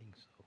think so.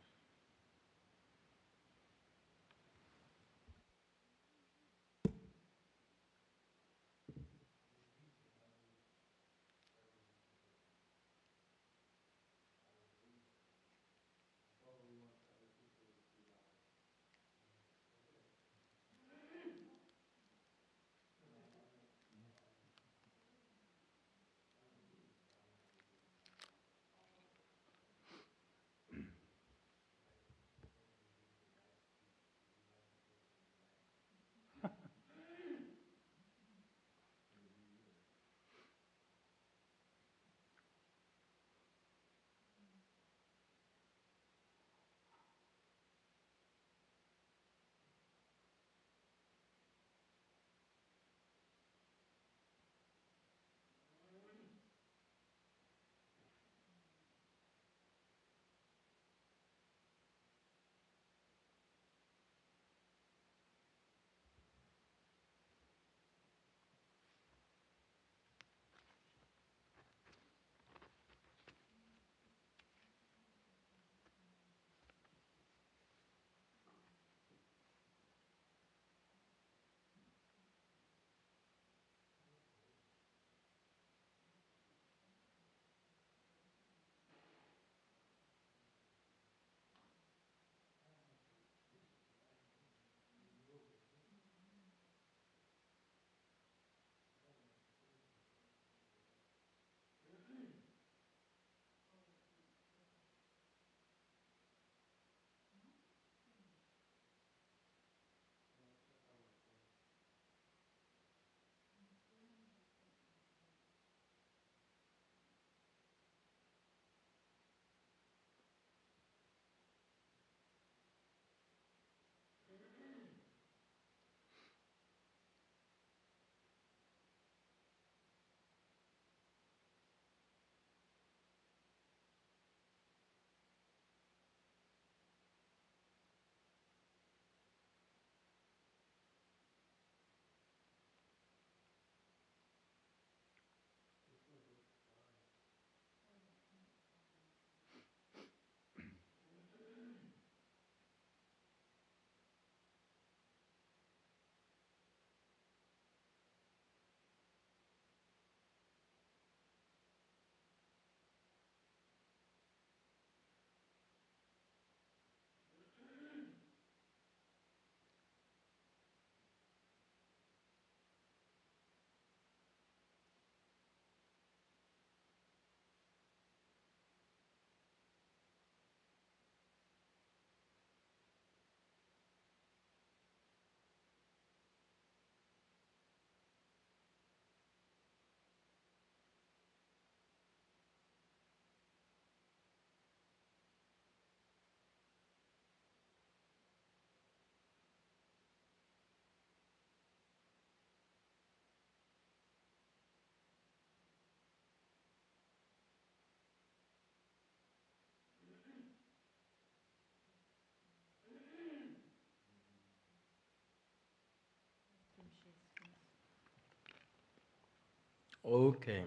Okay.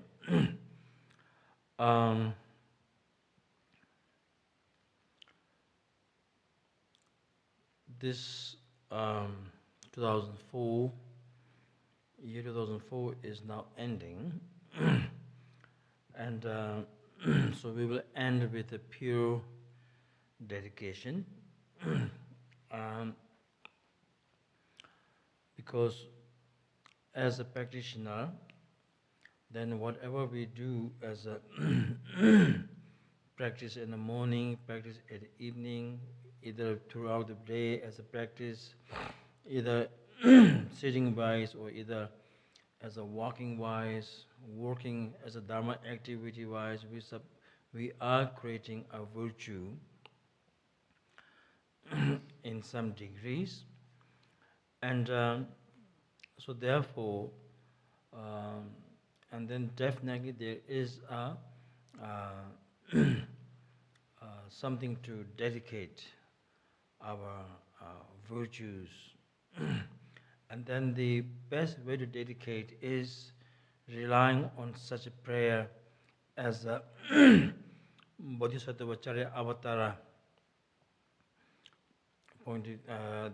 um, this 2004, year 2004 is now ending. And so we will end with a pure dedication. um, because as a practitioner, then whatever we do as a practice in the morning, practice at the evening, either throughout the day as a practice, either sitting wise or either as a walking wise, working as a dharma activity wise, we are creating a virtue in some degrees. And so therefore, um, and then definitely there is something to dedicate our virtues. And then the best way to dedicate is relying on such a prayer as Bodhisattva Charya Avatara pointed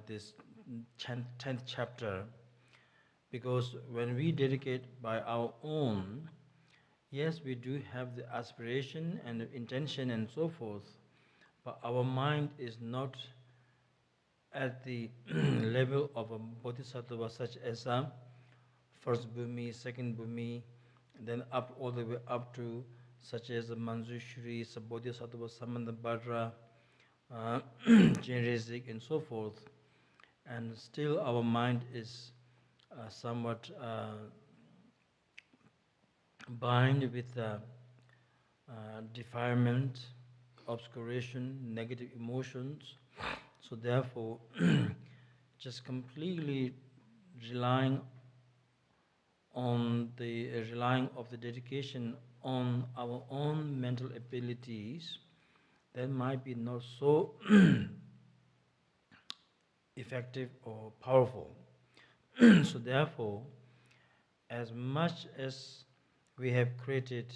this 10th chapter, because when we dedicate by our own, yes, we do have the aspiration and the intention and so forth, but our mind is not at the level of a bodhisattva, such as a first bhumi, second bhumi, then up all the way up to such as a Manjushri, Bodhisattva, Samandabhadra, Jenrizik, and so forth. And still our mind is somewhat bind with defilement, obscuration, negative emotions. So therefore, just completely relying of the dedication on our own mental abilities, that might be not so effective or powerful. So therefore, as much as we have created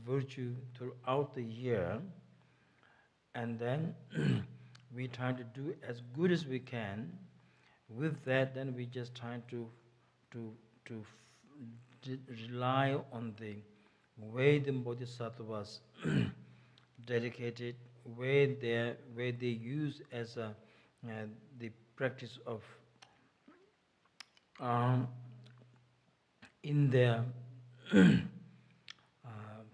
virtue throughout the year, and then we try to do as good as we can. With that, then we just try to rely on the way the bodhisattvas dedicated, way they use as the practice of in their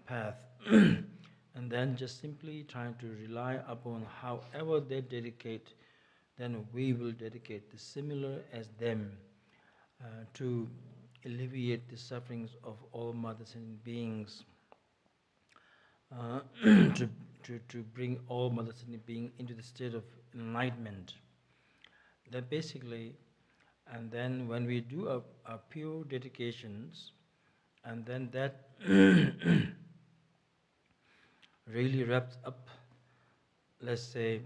path, and then just simply trying to rely upon however they dedicate, then we will dedicate the similar as them to alleviate the sufferings of all mother sentient beings, to bring all mother sentient beings into the state of enlightenment. That basically, and then when we do our pure dedications, and then that really wraps up, let's say,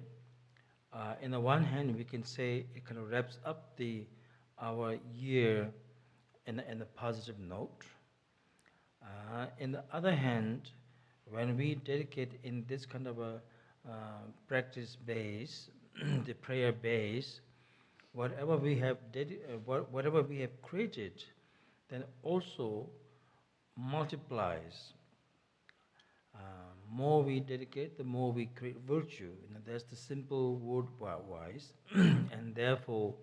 in the one hand we can say it kind of wraps up our year in a positive note. In the other hand, when we dedicate in this kind of a practice base, the prayer base, whatever we have created, then also multiplies. More we dedicate, the more we create virtue. That's the simple word wise. And therefore,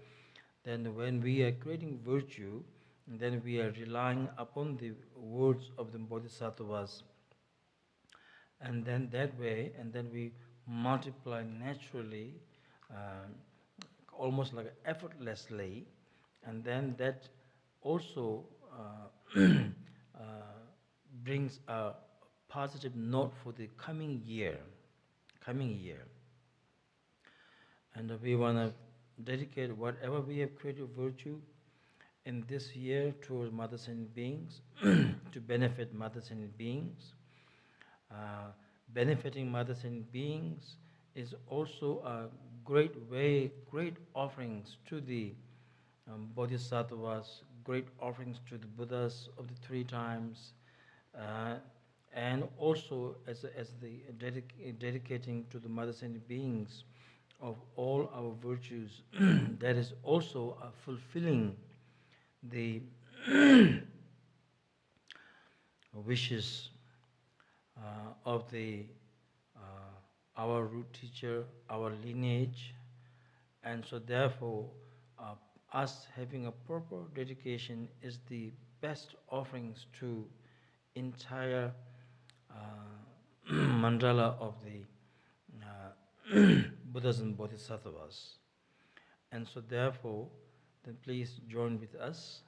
then when we are creating virtue, then we are relying upon the words of the bodhisattvas. And then that way, and then we multiply naturally, almost like effortlessly, and then that also brings a positive note for the coming year. And we want to dedicate whatever we have created virtue in this year towards mother sentient beings, to benefit mother sentient beings. Benefiting mother sentient beings is also a great offerings to the bodhisattvas, great offerings to the Buddhas of the 3 times, and also as the dedicating to the mother sentient beings of all our virtues. That is also fulfilling the wishes of our root teacher, our lineage, and so therefore us having a proper dedication is the best offerings to entire mandala of the Buddhas and Bodhisattvas. And so therefore, then please join with us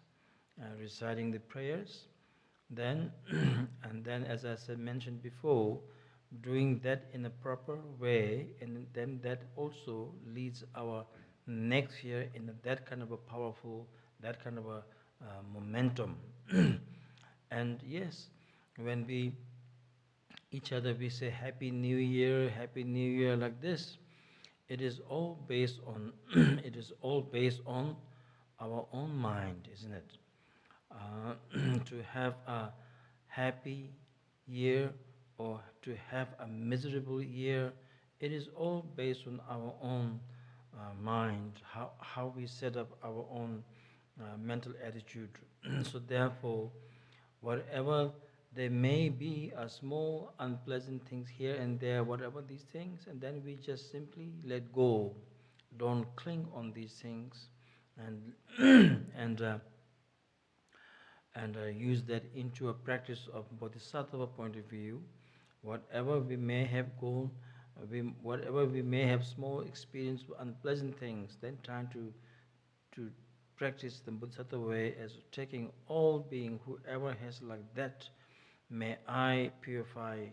reciting the prayers. Then, and then as I mentioned before, doing that in a proper way, and then that also leads our next year in that kind of a powerful, that kind of a momentum. And yes, when we each other we say Happy New Year like this, it is all based on our own mind, isn't it? To have a happy year or to have a miserable year, it is all based on our own mind, how we set up our own mental attitude. So therefore, whatever there may be a small unpleasant things here and there, whatever these things, and then we just simply let go. Don't cling on these things, and and use that into a practice of Bodhisattva point of view. Whatever we may have gone, whatever we may have small experience of unpleasant things, then trying to practice the Bodhisattva way as taking all being, whoever has like that, may I purify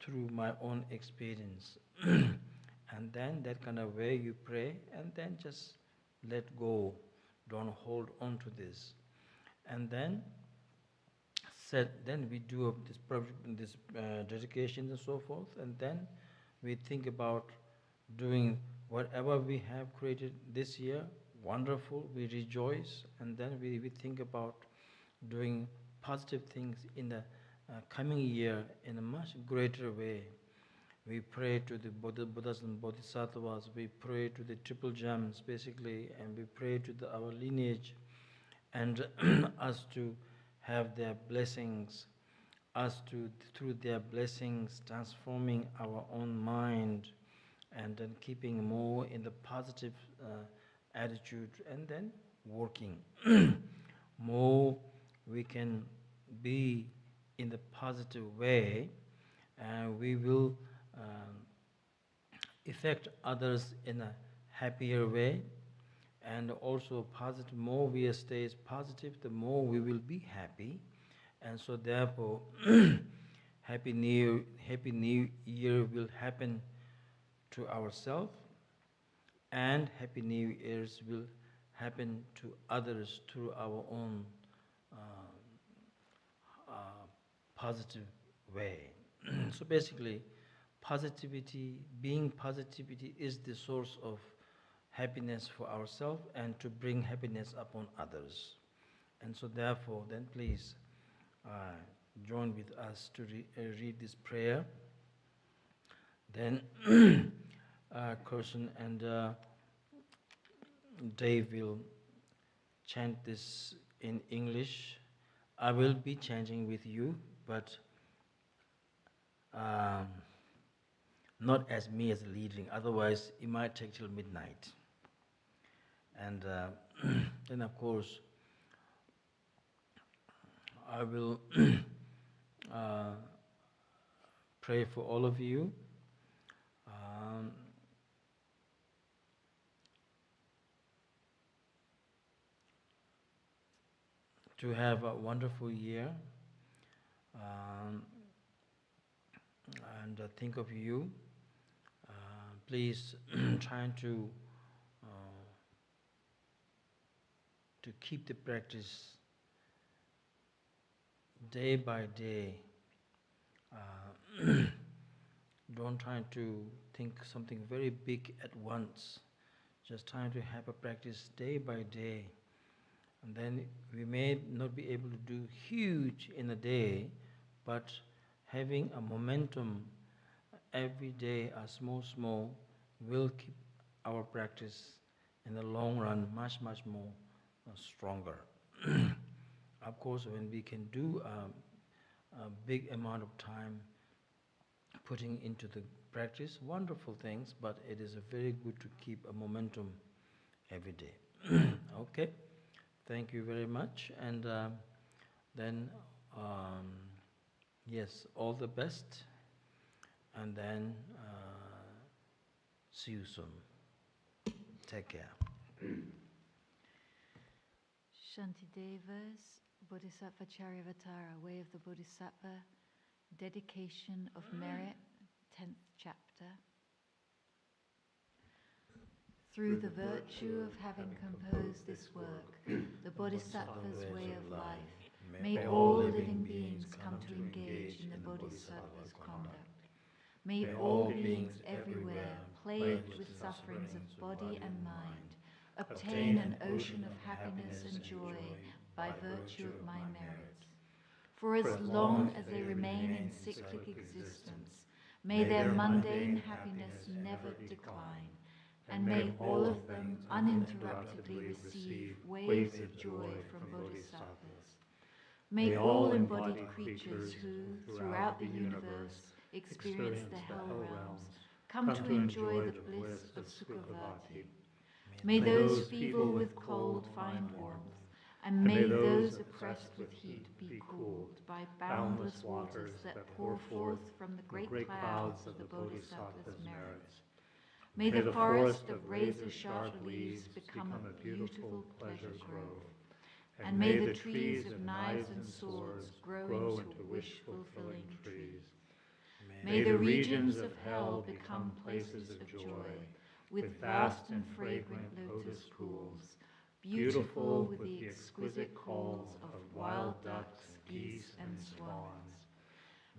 through my own experience. And then that kind of way you pray, and then just let go. Don't hold on to this. And then then we do this dedication and so forth, and then we think about doing whatever we have created this year. Wonderful, we rejoice, and then we think about doing positive things in the coming year in a much greater way. We pray to the Buddhas and Bodhisattvas, we pray to the triple gems basically, and we pray to our lineage, and us to have their blessings, us to, through their blessings, transforming our own mind, and then keeping more in the positive attitude, and then working. More we can be in the positive way, and we will affect others in a happier way, and also positive. More we stay positive, the more we will be happy, and so therefore, happy new year will happen to ourselves, and happy new years will happen to others through our own positive way. So basically, being positivity is the source of happiness for ourselves and to bring happiness upon others. And so therefore, then please join with us to read this prayer. Then Kirsten and Dave will chant this in English. I will be chanting with you, but not as me as leading, otherwise it might take till midnight. And then of course I will pray for all of you. To have a wonderful year, and think of you. Please try to keep the practice day by day. Don't try to think something very big at once. Just trying to have a practice day by day. And then we may not be able to do huge in a day, but having a momentum every day, a small, will keep our practice in the long run much more stronger. Of course, when we can do a big amount of time putting into the practice, wonderful things, but it is very good to keep a momentum every day. Okay? Thank you very much, and then yes, all the best, and then see you soon. Take care. Shantideva's Bodhicaryavatara, Way of the Bodhisattva, Dedication of Merit, 10th chapter. Through the virtue of having composed this work, the Bodhisattva's way of life, may all living beings come to engage in the Bodhisattva's conduct. May all beings everywhere, plagued with sufferings of body and mind, obtain an ocean of happiness and joy by virtue of my merits. For as long as they remain in cyclic existence, may their mundane happiness never decline, and may all of them uninterruptedly receive waves of joy from Bodhisattvas. May all embodied creatures who, throughout the universe, experience the hell realms, come to enjoy the bliss of Sukhavati. May those feeble with cold find warmth, and may those oppressed with heat be cooled by boundless waters that pour forth from the great clouds of the Bodhisattva's merits. May the forest of razor-sharp leaves become a beautiful pleasure grove, and may the trees of knives and swords grow into wish-fulfilling trees. May the regions of hell become places of joy, with vast and fragrant lotus pools, beautiful with the exquisite calls of wild ducks, geese, and swans.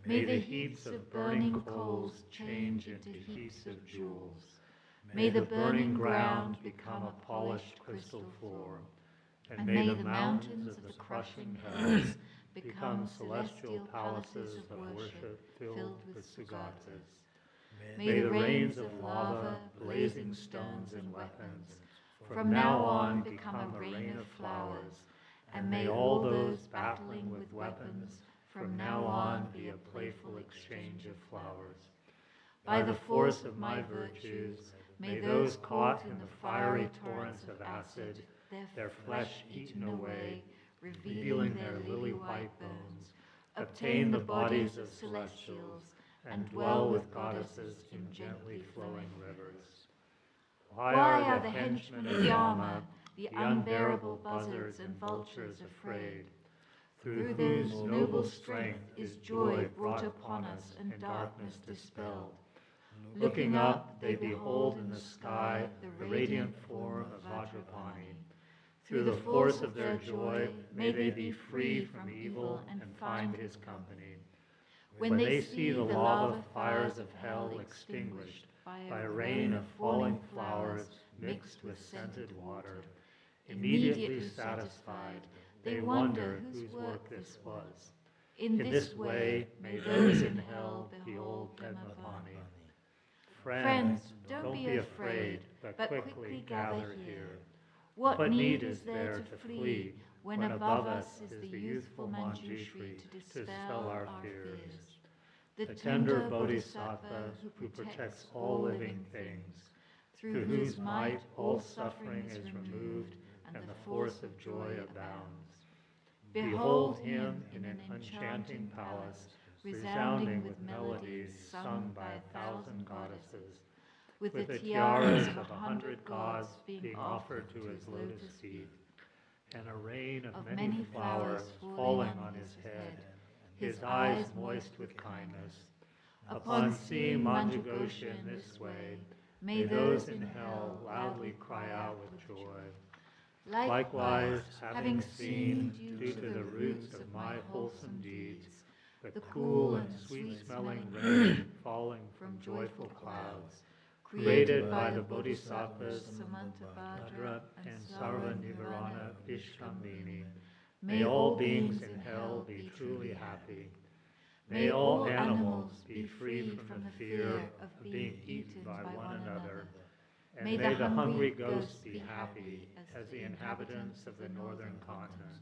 May the heaps of burning coals change into heaps of jewels. May the burning ground become a polished crystal floor, and may the mountains of the crushing hells become celestial palaces of worship filled with sugatas. May the rains of lava, blazing stones, and weapons from now on become a rain of flowers, and may all those battling with weapons from now on be a playful exchange of flowers. By the force of my virtues, may those caught in the fiery torrents of acid, their flesh eaten away, revealing their lily-white bones, obtain the bodies of celestials, and dwell with goddesses in gently flowing rivers. Why are the henchmen of Yama, the unbearable buzzards and vultures, afraid? Through whose noble strength is joy brought upon us and darkness dispelled. Looking up, they behold in the sky the radiant form of Vajrapani. Through the force of their joy, may they be free from evil and find his company. When they see the lava fires of hell extinguished by a rain of falling flowers mixed with scented water, immediately satisfied, they wonder whose work this was. In this way, may those in hell behold Brahmapani. Friends, don't be afraid, but quickly gather here. What need is there to flee when above us is the youthful Manjushri to dispel our fears? The tender Bodhisattva who protects all living things, through whose might all suffering is removed and the force of joy abounds. Behold him in an enchanting palace, resounding with melodies sung by 1,000 goddesses, with the tiaras of 100 gods being offered to his lotus feet, and a rain of many flowers falling on his head, his eyes moist with kindness. Upon seeing Manjughosha in this way, may those in hell loudly cry out with joy. Likewise, having seen, due to the roots of my wholesome deeds, the cool and sweet-smelling rain falling from joyful clouds, created by the Bodhisattvas Samantabhadra and Sarva-Nivarana Ishkambhini, may all beings in hell be truly happy. May all animals be freed from the fear of being eaten by one another. And may the hungry ghosts be happy as the inhabitants of the northern continent.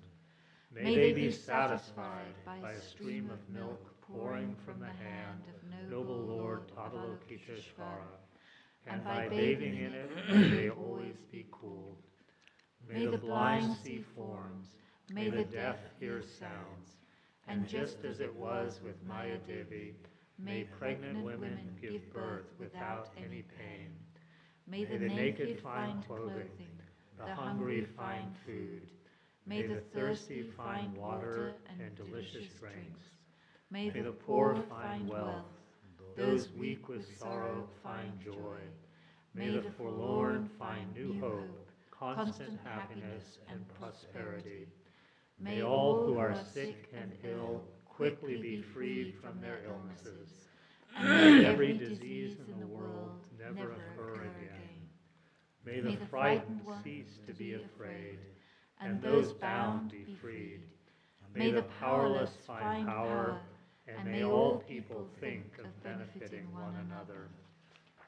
May they be satisfied by a stream of milk pouring from the hand of noble Lord Avalokiteshvara, and by bathing in it may they always be cooled. May the blind see forms, may the deaf hear sounds, and just as it was with Maya Devi, may pregnant women give birth without any pain. May the naked find clothing, the hungry find food. May the thirsty find water and delicious drinks. May the poor find wealth, those weak with sorrow find joy. May the forlorn find new hope, constant happiness and prosperity. May all who are sick and ill quickly be freed from their illnesses, and may every disease in the world never occur again. May the frightened cease to be afraid, and those bound be freed. May the powerless find power, and may all people think of benefiting one another.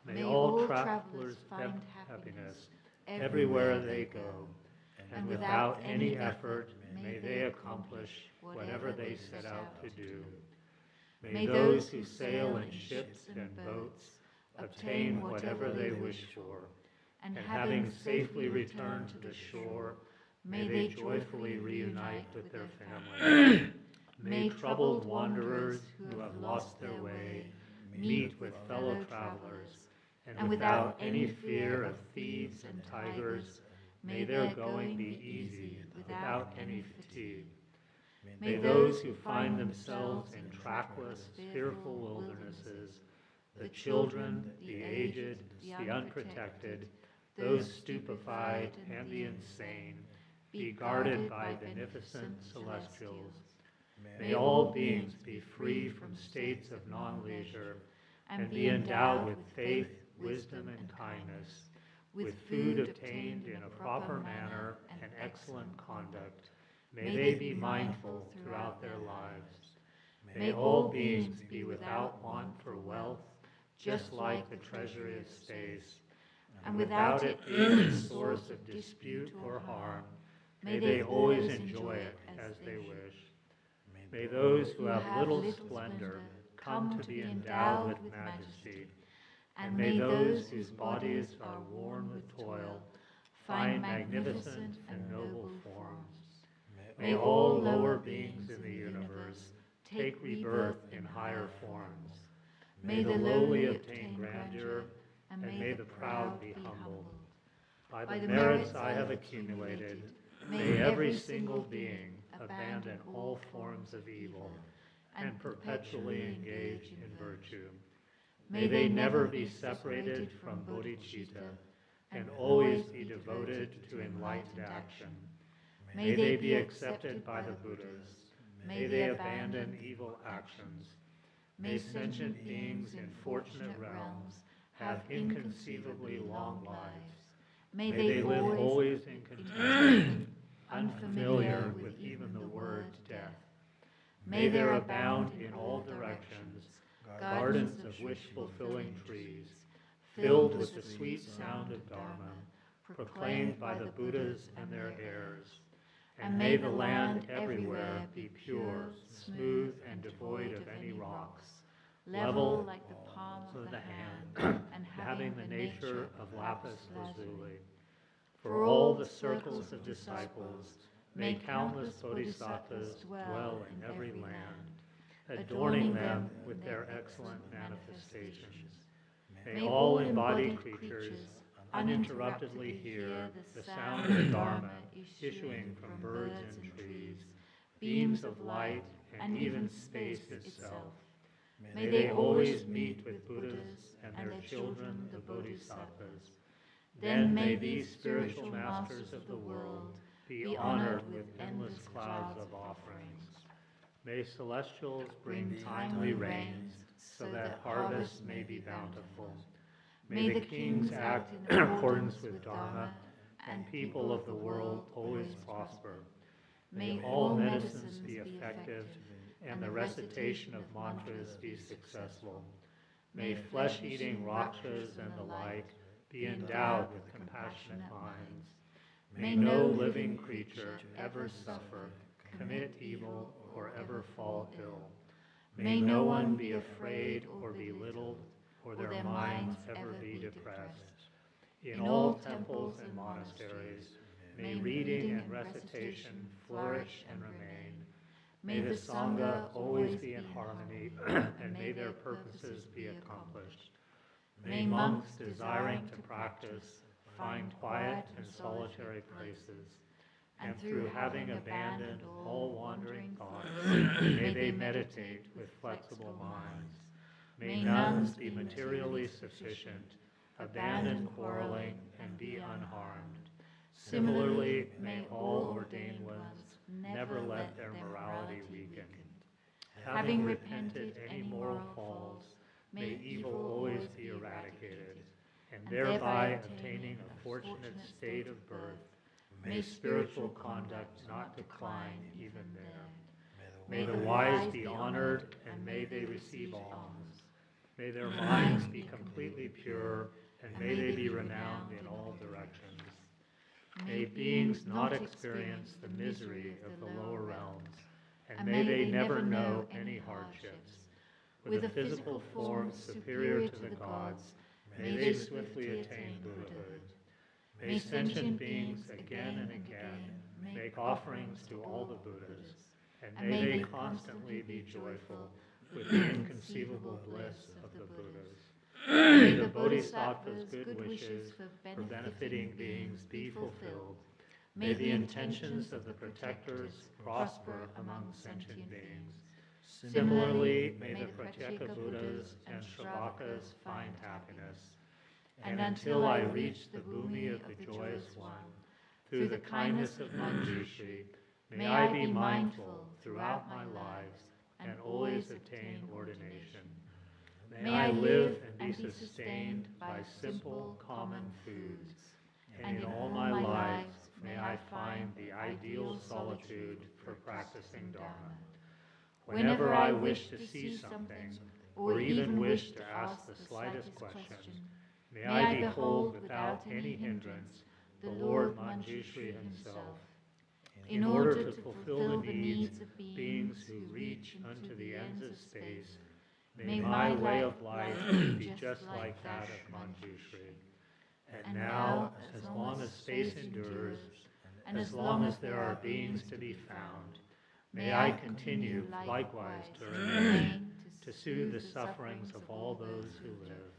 May all travelers find happiness everywhere they go, and without any effort may they accomplish whatever they set out to do. May those who sail in ships and boats obtain whatever they wish for, and having safely returned to the shore, may they joyfully reunite with their families. May troubled wanderers who have lost their way meet with fellow travelers, and without any fear of thieves and tigers, may their going be easy without any fatigue. May those who find themselves in trackless, fearful wildernesses, the children, the aged, the unprotected, those stupefied and the insane, be guarded by beneficent celestials. May all beings be free from states of non-leisure and be endowed with faith, wisdom, and kindness, with food obtained in a proper manner and excellent conduct. May they be mindful throughout their lives. May all beings be without want for wealth, just like the treasury of space, and without it being a source of dispute or harm, may they always enjoy it as they wish. May those who have little splendor come to be endowed with majesty, and may those whose bodies are worn with toil find magnificent and noble forms. May all lower beings in the universe take rebirth in higher forms. May the lowly obtain grandeur, and may the proud be humbled. By the merits I have accumulated, may every single being abandon all forms of evil and perpetually engage in virtue. May they never be separated from bodhicitta and always be devoted to enlightened action. May they be accepted by the Buddhas. May they abandon evil actions. May sentient beings in fortunate realms have inconceivably long lives. May they live always in contentment, unfamiliar with even the word death. May there abound in all directions gardens of wish-fulfilling trees, filled with the sweet sound of Dharma, proclaimed by the Buddhas and their heirs. And may the land everywhere be pure, smooth, and devoid of any rocks, level like the palm of the hand, and having the nature of lapis lazuli. For all the circles of disciples, may countless bodhisattvas dwell in every land, adorning them with their excellent manifestations. May all embodied creatures uninterruptedly hear the sound of Dharma issuing from birds and trees, beams of light, and even space itself. May they always meet with Buddhas and their children, the Bodhisattvas. Then may these spiritual masters of the world be honored with endless clouds of offerings. May celestials bring timely rains so that harvests may be bountiful. May the kings act in accordance with Dharma, and people of the world always prosper. May all medicines be effective, and the recitation of mantras be successful. May flesh-eating rakshas and the like be endowed with compassionate minds. May no living creature ever suffer, commit evil, or ever fall ill. May no one be afraid or belittled, or their minds ever be depressed. In all temples and monasteries, may reading and recitation flourish and remain. May the Sangha always be in harmony, and may their purposes be accomplished. May monks desiring to practice find quiet and solitary places, and through having abandoned all wandering thoughts, may they meditate with flexible minds. May nuns be materially sufficient, abandon quarreling, and be unharmed. Similarly, may all ordained ones never let their morality weaken. Having repented any moral faults, may evil always be eradicated, and thereby obtaining a fortunate state of birth, may spiritual conduct not decline even there. May the wise be honored, and may they receive alms. May their minds be completely pure, and may they be renowned in all directions. May beings not experience the misery of the lower realms, and may they never know any hardships. With a physical form superior to the gods, may they swiftly attain Buddhahood. May sentient beings again and again make offerings to all the Buddhas, and may they constantly be joyful with the inconceivable bliss of the Buddhas. May the Bodhisattva's good wishes for benefiting beings be fulfilled. May the intentions of the protectors prosper among sentient beings. Similarly, may the Pratyeka Buddhas and Shravakas find happiness. And until I reach the Bhumi of the Joyous One, through the kindness of Manjushri, may I be mindful throughout my lives and always obtain ordination. May I live and be sustained by simple, common foods, and in all my lives may I find the ideal solitude for practicing Dharma. Whenever I wish to see something, or even wish to ask the slightest question, may I behold without any hindrance the Lord Manjushri himself, in order to fulfill the needs of beings who reach unto the ends of space. May my way of life be just like that of Manjushri. And now, as long as space endures, and as long as there are beings to be found, may I continue likewise to remain, to soothe the sufferings of all those who live.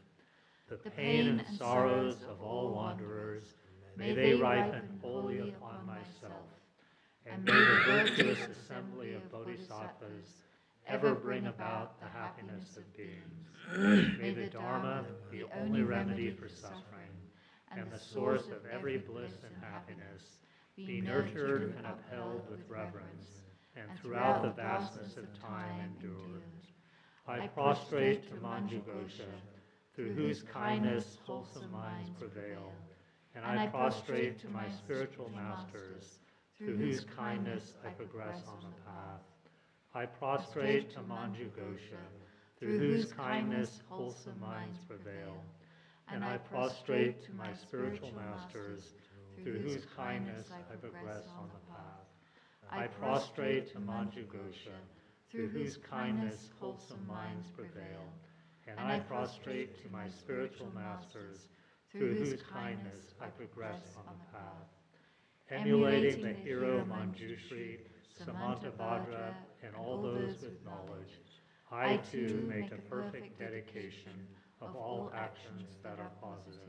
The pain and sorrows of all wanderers, may they ripen wholly upon myself. And may the virtuous assembly of Bodhisattvas ever bring about the happiness of beings. May the Dharma, the only remedy for suffering, and the source of every bliss and happiness, be nurtured and upheld with reverence, and throughout the vastness of time endured. I prostrate to Manjughosha, through whose kindness wholesome minds prevail, and I prostrate to my spiritual masters, through whose kindness I progress on the path. I prostrate to Manjughosha, through whose kindness wholesome minds prevail, and I prostrate to my spiritual masters, through whose kindness I progress on the path. I prostrate to Manjughosha, through whose kindness wholesome minds prevail, and I prostrate to my spiritual masters, through whose kindness I progress on the path. Emulating the hero Manjushri, Samantabhadra, and all those with knowledge, I too make a perfect dedication of all actions that are positive.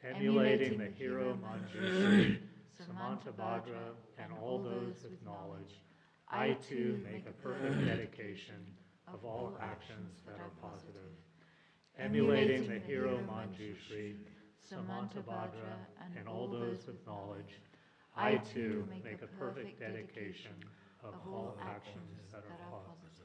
Emulating the hero Manjushri, Samantabhadra, and all those with knowledge, I too make a perfect dedication of all actions that are positive. Emulating the hero Manjushri, Samantabhadra, and all those with knowledge, I too make a perfect dedication of all actions that are positive.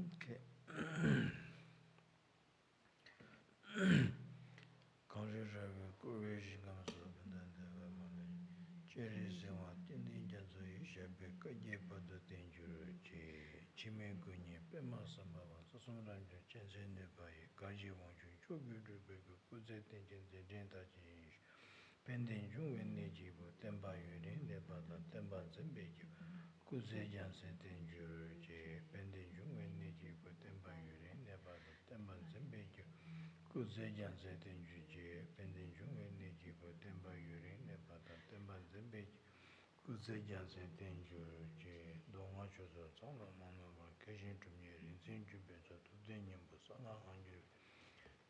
Okay. Conjure courage comes up and then the cherry sewa tindin janzo yishabe kaje pada danger chime gunye pema sambava sasumranja chense ne bai kaje wonju chobu rube kuze tenjen jenta ji pending jungwen ne jibo temba yure ne bada temba zembeji kuze janse danger pending jungwen ne jibo temba yure ne bada temba zembeji kuze janse danger pending jungwen ne jibo temba yure ne bada temba zembeji kuze janse danger donga chozo tsanga mano ba keshin tumye rinsen jube so to denyam bo sanga hanju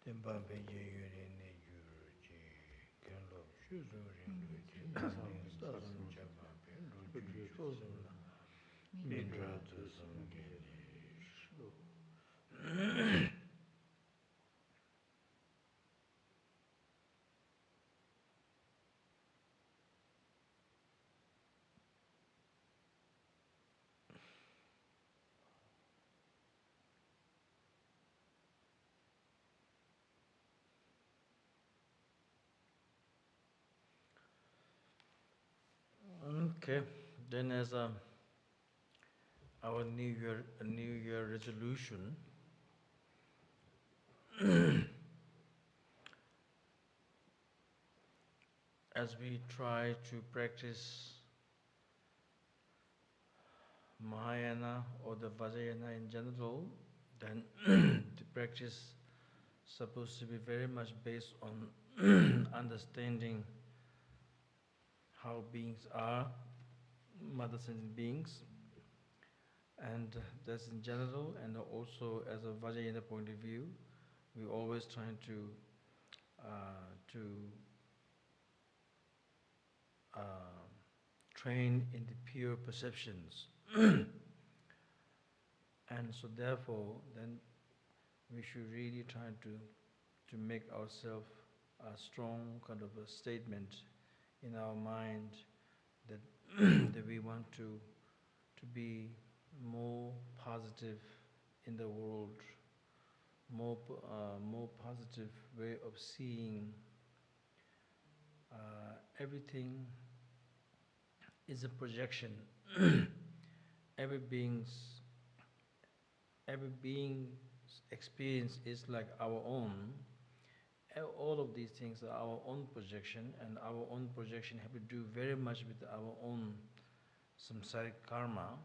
temba beje yure ne juro kenlo shuzo rinlo sasum chaba penro ju chozum na mindra tsum geri shlo. Okay, then as our New Year resolution, as we try to practice Mahayana or the Vajrayana in general, then the practice supposed to be very much based on understanding how beings are, mother sentient beings, and that's in general, and also as a Vajrayana point of view, we're always trying to train in the pure perceptions. And so therefore, then we should really try to make ourselves a strong kind of a statement in our mind that that we want to be more positive in the world, more positive way of seeing. Everything is a projection. Every being's experience is like our own. All of these things are our own projection, and our own projection have to do very much with our own samsaric karma,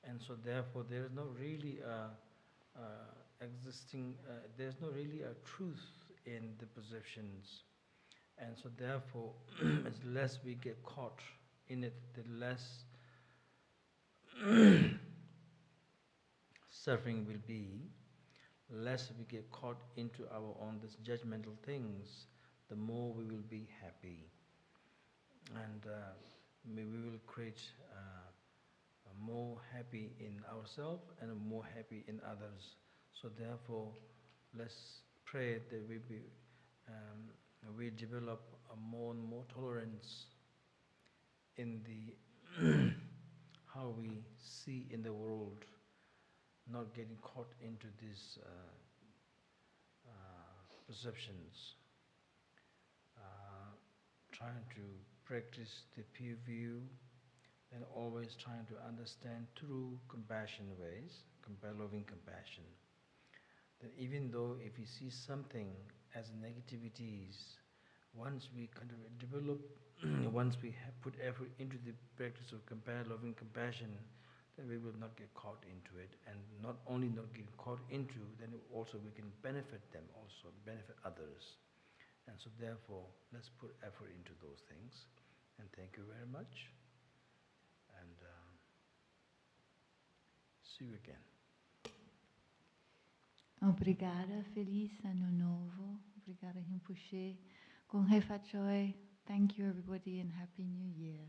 and so therefore there is not really there's not really a truth in the perceptions, and so therefore as less we get caught in it, the less suffering will be. Less we get caught into our own these judgmental things, the more we will be happy, and we will create more happy in ourselves and more happy in others. So therefore, let's pray that we develop a more and more tolerance in the how we see in the world, not getting caught into these perceptions, trying to practice the pure view, and always trying to understand through compassion ways, loving compassion. That even though if we see something as negativities, once we kind of develop, once we have put effort into the practice of loving compassion, then we will not get caught into it, and not only not get caught into, then also we can benefit them, also benefit others. And so therefore, let's put effort into those things. And thank you very much. And see you again. Obrigada, feliz ano novo. Obrigada, Rinpoche. Kong Hei Fat Choi. Thank you, everybody, and Happy New Year.